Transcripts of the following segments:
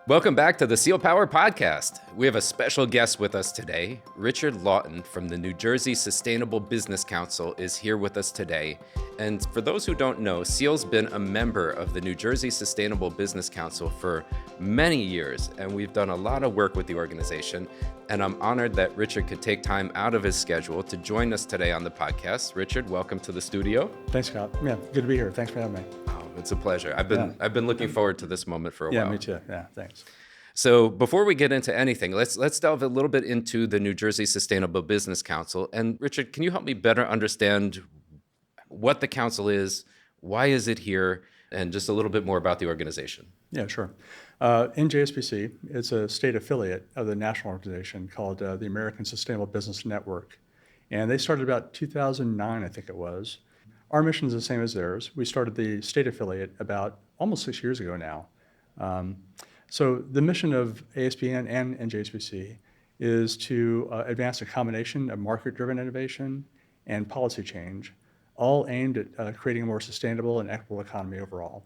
Welcome back to the Ciel Power Podcast. We have a special guest with us today. Richard Lawton from the New Jersey Sustainable Business Council is here with us today. And for those who don't know, Ciel's been a member of the New Jersey Sustainable Business Council for many years, and we've done a lot of work with the organization. And I'm honored that Richard could take time out of his schedule to join us today on the podcast. Richard, welcome to the studio. Thanks, Scott. Yeah, good to be here. Thanks for having me. Oh, it's a pleasure. I've been looking forward to this moment for a while. Yeah, me too. Yeah, thanks. So before we get into anything, let's delve a little bit into the New Jersey Sustainable Business Council. And Richard, can you help me better understand what the council is, why is it here, and just a little bit more about the organization? Yeah, sure. NJSBC, it's a state affiliate of the national organization called the American Sustainable Business Network. And they started about 2009, I think it was. Our mission is the same as theirs. We started the state affiliate about almost 6 years ago now. So the mission of ASBN and NJSBC is to advance a combination of market-driven innovation and policy change, all aimed at creating a more sustainable and equitable economy overall.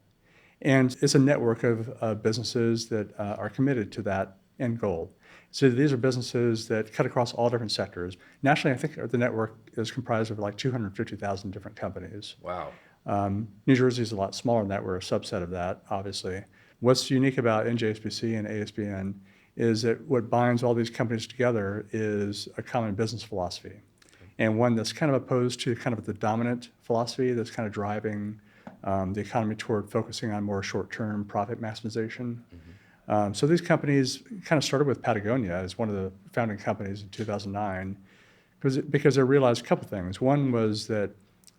And it's a network of businesses that are committed to that end goal. So these are businesses that cut across all different sectors. Nationally, I think the network is comprised of like 250,000 different companies. Wow. New Jersey is a lot smaller than that. We're a subset of that, obviously. What's unique about NJSBC and ASBN is that what binds all these companies together is a common business philosophy, and one that's kind of opposed to kind of the dominant philosophy that's kind of driving the economy toward focusing on more short-term profit maximization. So these companies kind of started with Patagonia as one of the founding companies in 2009 because they realized a couple things. One was that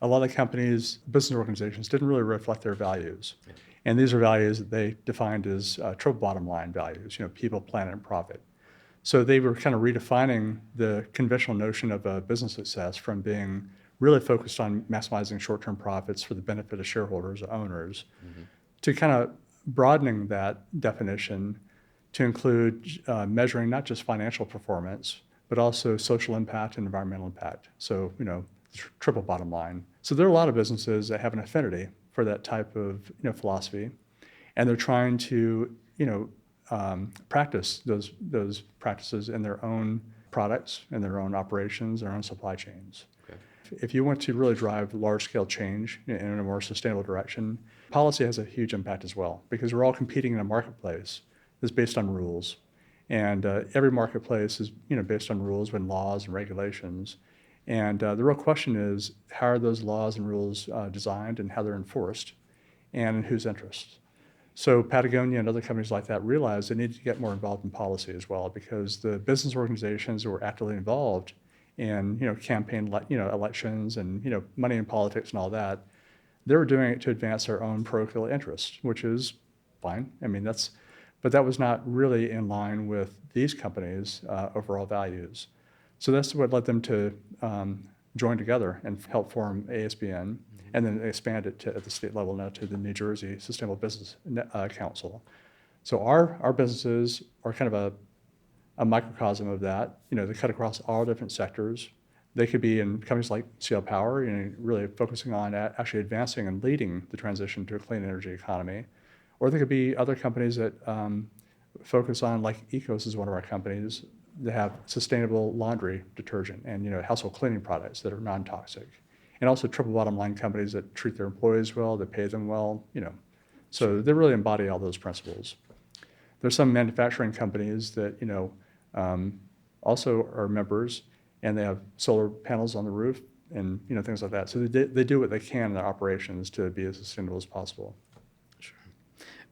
a lot of the companies, business organizations, didn't really reflect their values. Yeah. And these are values that they defined as triple bottom line values, people, planet, and profit. So they were kind of redefining the conventional notion of business success from being really focused on maximizing short-term profits for the benefit of shareholders or owners to kind of broadening that definition to include measuring not just financial performance, but also social impact and environmental impact. So, triple bottom line. So there are a lot of businesses that have an affinity for that type of philosophy, and they're trying to practice those practices in their own products, in their own operations, their own supply chains. Okay. If you want to really drive large-scale change in a more sustainable direction, policy has a huge impact as well, because we're all competing in a marketplace that's based on rules, and every marketplace is based on rules and laws and regulations. And the real question is, how are those laws and rules designed and how they're enforced and in whose interests? So Patagonia and other companies like that realized they needed to get more involved in policy as well, because the business organizations that were actively involved in campaign elections and money in politics and all that, they were doing it to advance their own parochial interests, which is fine. But that was not really in line with these companies' overall values. So that's what led them to join together and help form ASBN, and then expand it at the state level now to the New Jersey Sustainable Business Council. So our businesses are kind of a microcosm of that. They cut across all different sectors. They could be in companies like Ciel Power, really focusing on actually advancing and leading the transition to a clean energy economy. Or they could be other companies that focus on, like Ecos is one of our companies, they have sustainable laundry detergent and household cleaning products that are non-toxic, and also triple bottom line companies that treat their employees well, that pay them well. So they really embody all those principles. There's some manufacturing companies that also are members, and they have solar panels on the roof and things like that. So they do what they can in their operations to be as sustainable as possible.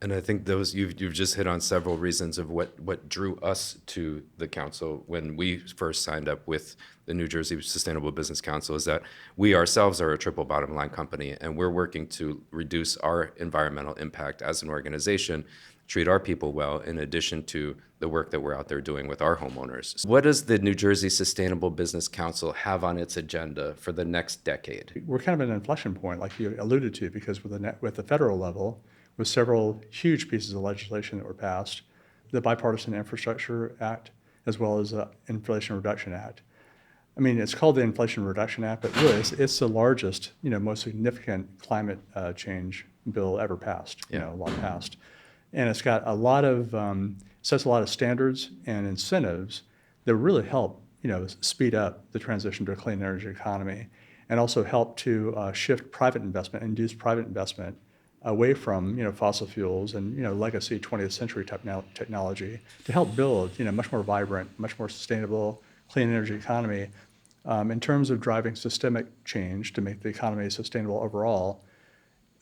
And I think those you've just hit on several reasons of what drew us to the council when we first signed up with the New Jersey Sustainable Business Council, is that we ourselves are a triple bottom line company, and we're working to reduce our environmental impact as an organization, treat our people well, in addition to the work that we're out there doing with our homeowners. What does the New Jersey Sustainable Business Council have on its agenda for the next decade? We're kind of at an inflection point, like you alluded to, because with the federal level, with several huge pieces of legislation that were passed, the Bipartisan Infrastructure Act, as well as the Inflation Reduction Act. It's called the Inflation Reduction Act, but really it's the largest, most significant climate change bill ever passed, law passed. And it's got a lot of, sets a lot of standards and incentives that really help, speed up the transition to a clean energy economy, and also help to shift private investment, induce private investment away from, fossil fuels and, legacy 20th century technology to help build, much more vibrant, much more sustainable, clean energy economy. In terms of driving systemic change to make the economy sustainable overall,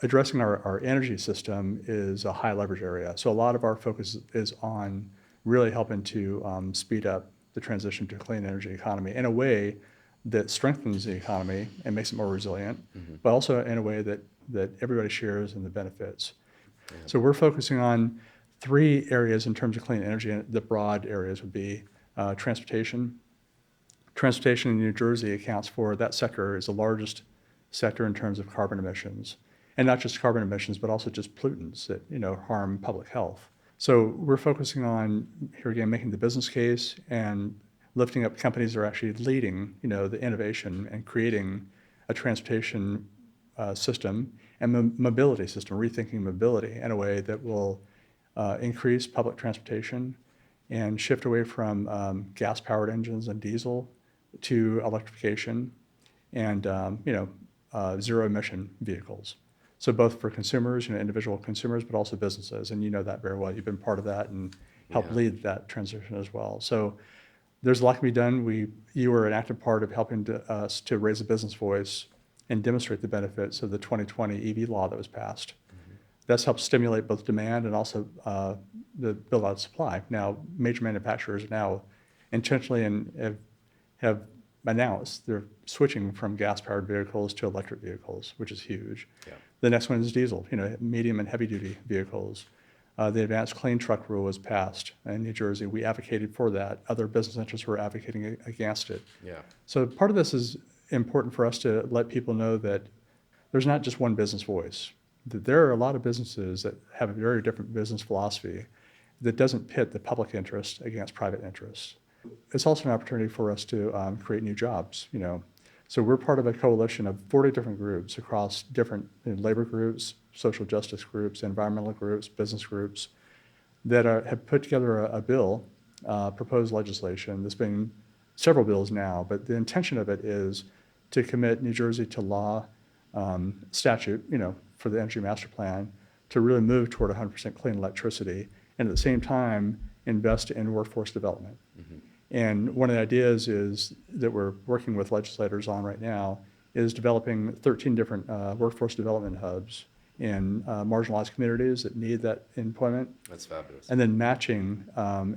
addressing our energy system is a high leverage area. So a lot of our focus is on really helping to speed up the transition to a clean energy economy in a way that strengthens the economy and makes it more resilient, but also in a way that everybody shares in the benefits. Yeah. So we're focusing on 3 areas in terms of clean energy, and the broad areas would be transportation. Transportation in New Jersey accounts for, that sector is the largest sector in terms of carbon emissions. And not just carbon emissions, but also just pollutants that, harm public health. So we're focusing on, here again, making the business case and lifting up companies that are actually leading, the innovation and creating a transportation system and mobility system, rethinking mobility in a way that will increase public transportation and shift away from gas-powered engines and diesel to electrification and zero-emission vehicles. So both for consumers, individual consumers, but also businesses, and you know that very well. You've been part of that and helped lead that transition as well. So there's a lot to be done. You were an active part of helping us to raise a business voice and demonstrate the benefits of the 2020 EV law that was passed. That's helped stimulate both demand and also the build out of supply. Now, major manufacturers now intentionally and have announced they're switching from gas-powered vehicles to electric vehicles, which is huge. Yeah. The next one is diesel, medium and heavy-duty vehicles. The Advanced Clean Truck Rule was passed in New Jersey. We advocated for that. Other business interests were advocating against it. Yeah. So part of this is important for us to let people know that there's not just one business voice. That there are a lot of businesses that have a very different business philosophy that doesn't pit the public interest against private interests. It's also an opportunity for us to create new jobs. So we're part of a coalition of 40 different groups across different labor groups, social justice groups, environmental groups, business groups that have put together a bill, proposed legislation. There's been several bills now, but the intention of it is to commit New Jersey to law, statute, for the Energy Master Plan to really move toward 100% clean electricity, and at the same time invest in workforce development. Mm-hmm. And one of the ideas is that we're working with legislators on right now is developing 13 different workforce development hubs in marginalized communities that need that employment. That's fabulous. And then matching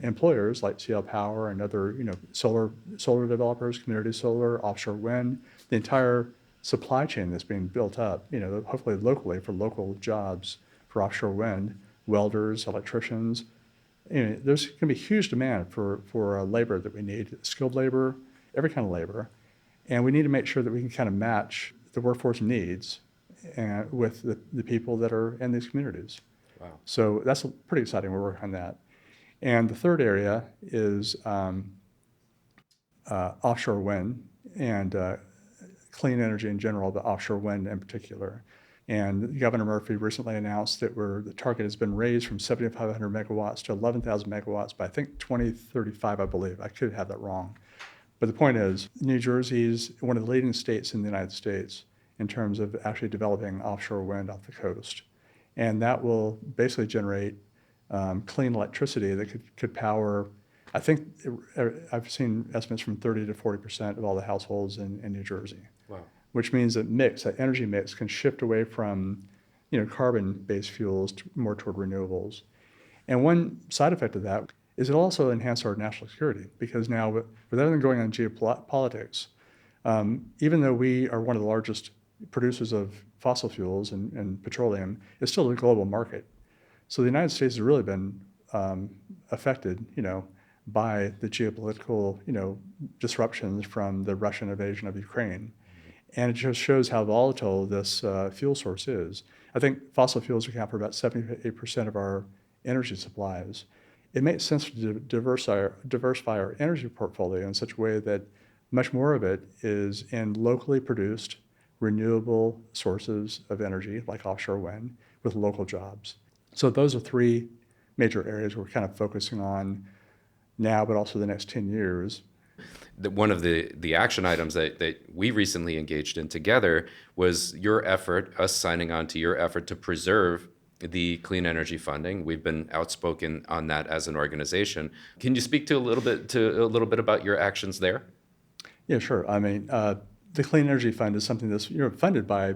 employers like Ciel Power and other, solar developers, community solar, offshore wind, the entire supply chain that's being built up, hopefully locally for local jobs for offshore wind, welders, electricians. There's going to be huge demand for labor that we need, skilled labor, every kind of labor. And we need to make sure that we can kind of match the workforce needs with the people that are in these communities. Wow. So that's pretty exciting. We're working on that. And the third area is offshore wind and clean energy in general, but offshore wind in particular. And Governor Murphy recently announced that the target has been raised from 7,500 megawatts to 11,000 megawatts by, I think, 2035, I believe. I could have that wrong. But the point is, New Jersey is one of the leading states in the United States in terms of actually developing offshore wind off the coast. And that will basically generate clean electricity that could power, I think I've seen estimates from 30 to 40% of all the households in New Jersey. Wow. Which means that energy mix can shift away from carbon-based fuels more toward renewables. And one side effect of that is it'll also enhance our national security, because now with everything going on in geopolitics, even though we are one of the largest producers of fossil fuels and petroleum, it's still a global market. So the United States has really been affected, by the geopolitical, disruptions from the Russian invasion of Ukraine. And it just shows how volatile this fuel source is. I think fossil fuels account for about 78% of our energy supplies. It makes sense to diversify our energy portfolio in such a way that much more of it is in locally produced, renewable sources of energy, like offshore wind, with local jobs. So those are 3 major areas we're kind of focusing on now, but also the next 10 years. One of the action items that we recently engaged in together was your effort, us signing on to your effort to preserve the clean energy funding. We've been outspoken on that as an organization. Can you speak to a little bit about your actions there? Yeah, sure. I mean, the Clean Energy Fund is something that's funded by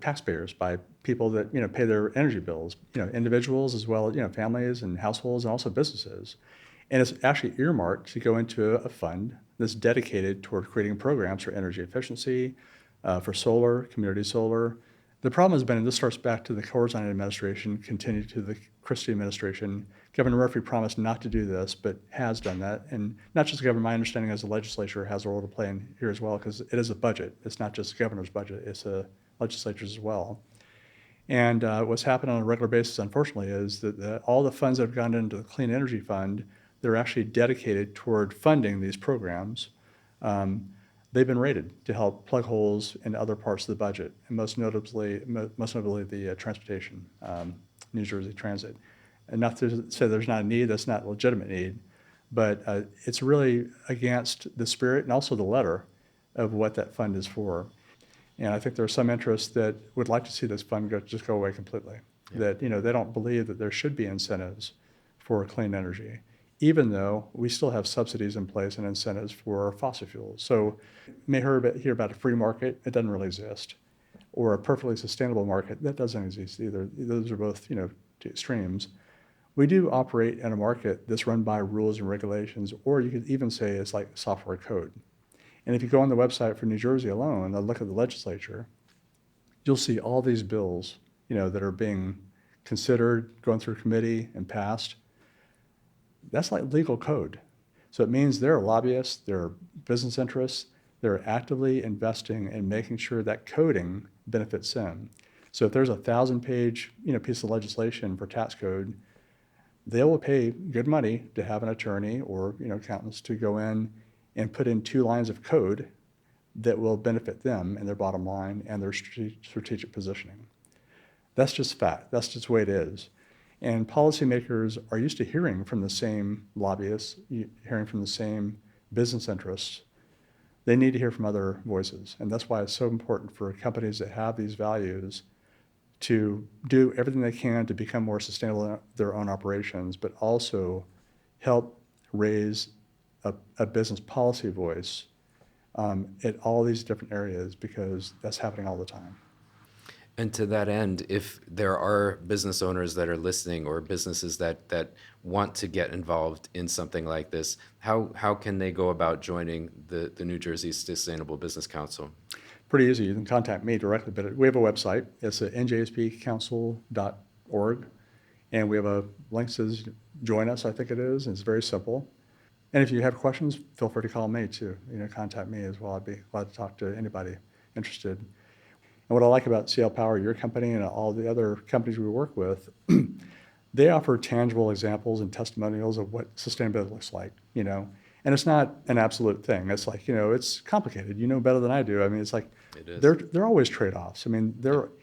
taxpayers, by people that pay their energy bills, individuals as well as families and households and also businesses. And it's actually earmarked to go into a fund that's dedicated toward creating programs for energy efficiency, for solar, community solar. The problem has been, and this starts back to the Corzine administration, continued to the Christie administration. Governor Murphy promised not to do this, but has done that. And not just the governor, my understanding is the legislature has a role to play in here as well, because it is a budget. It's not just the governor's budget, it's the legislature's as well. And what's happened on a regular basis, unfortunately, is that all the funds that have gone into the Clean Energy Fund, they're actually dedicated toward funding these programs. They've been rated to help plug holes in other parts of the budget, and most notably the transportation, New Jersey Transit. And not to say there's not a need, that's not a legitimate need, but it's really against the spirit and also the letter of what that fund is for. And I think there are some interests that would like to see this fund just go away completely. Yeah. That they don't believe that there should be incentives for clean energy, even though we still have subsidies in place and incentives for fossil fuels. So you may hear about a free market. It doesn't really exist. Or a perfectly sustainable market. That doesn't exist either. Those are both two extremes. We do operate in a market that's run by rules and regulations, or you could even say it's like software code. And if you go on the website for New Jersey alone and look at the legislature, you'll see all these bills, that are being considered, going through committee and passed. That's like legal code. So it means there are lobbyists, there are business interests, they're actively investing in making sure that coding benefits them. So if there's a 1,000-page, piece of legislation for tax code, they will pay good money to have an attorney or, accountants to go in and put in 2 lines of code that will benefit them and their bottom line and their strategic positioning. That's just fact. That's just the way it is. And policymakers are used to hearing from the same lobbyists, hearing from the same business interests. They need to hear from other voices. And that's why it's so important for companies that have these values to do everything they can to become more sustainable in their own operations, but also help raise a business policy voice at all these different areas, because that's happening all the time. And to that end, if there are business owners that are listening or businesses that want to get involved in something like this, how can they go about joining the New Jersey Sustainable Business Council? Pretty easy. You can contact me directly, but we have a website. It's at njsbcouncil.org, and we have a link that says join us, I think it is, and it's very simple. And if you have questions, feel free to call me too. Contact me as well. I'd be glad to talk to anybody interested. And what I like about Ciel Power, your company, and all the other companies we work with, they offer tangible examples and testimonials of what sustainability looks like, And it's not an absolute thing. It's like, it's complicated. You know better than I do. I mean, it's like there are always trade-offs. I mean,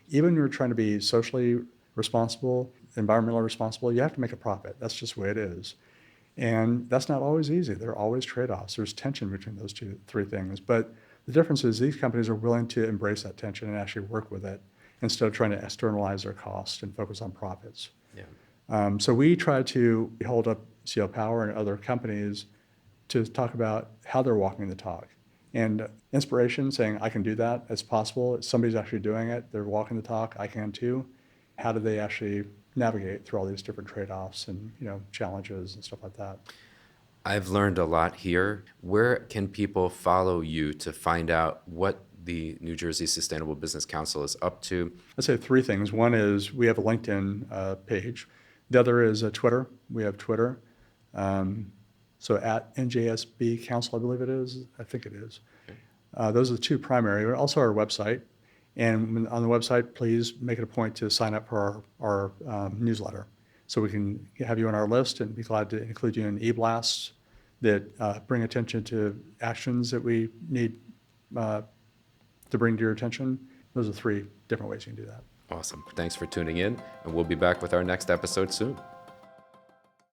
even when you're trying to be socially responsible, environmentally responsible, you have to make a profit. That's just the way it is. And that's not always easy. There are always trade-offs. There's tension between those 3 things. But the difference is these companies are willing to embrace that tension and actually work with it instead of trying to externalize their costs and focus on profits. Yeah. So we try to hold up Ciel Power and other companies to talk about how they're walking the talk. And inspiration, saying, I can do that, it's possible. Somebody's actually doing it. They're walking the talk. I can too. How do they actually navigate through all these different trade-offs and challenges and stuff like that? I've learned a lot here. Where can people follow you to find out what the New Jersey Sustainable Business Council is up to? I'd say 3 things. One is we have a LinkedIn page. The other is Twitter. We have Twitter. So at NJSB Council, I believe it is. I think it is. Okay. Those are the 2 primary. Also our website. And on the website, please make it a point to sign up for our newsletter, so we can have you on our list and be glad to include you in e-blasts that bring attention to actions that we need to bring to your attention. Those are 3 different ways you can do that. Awesome. Thanks for tuning in, and we'll be back with our next episode soon.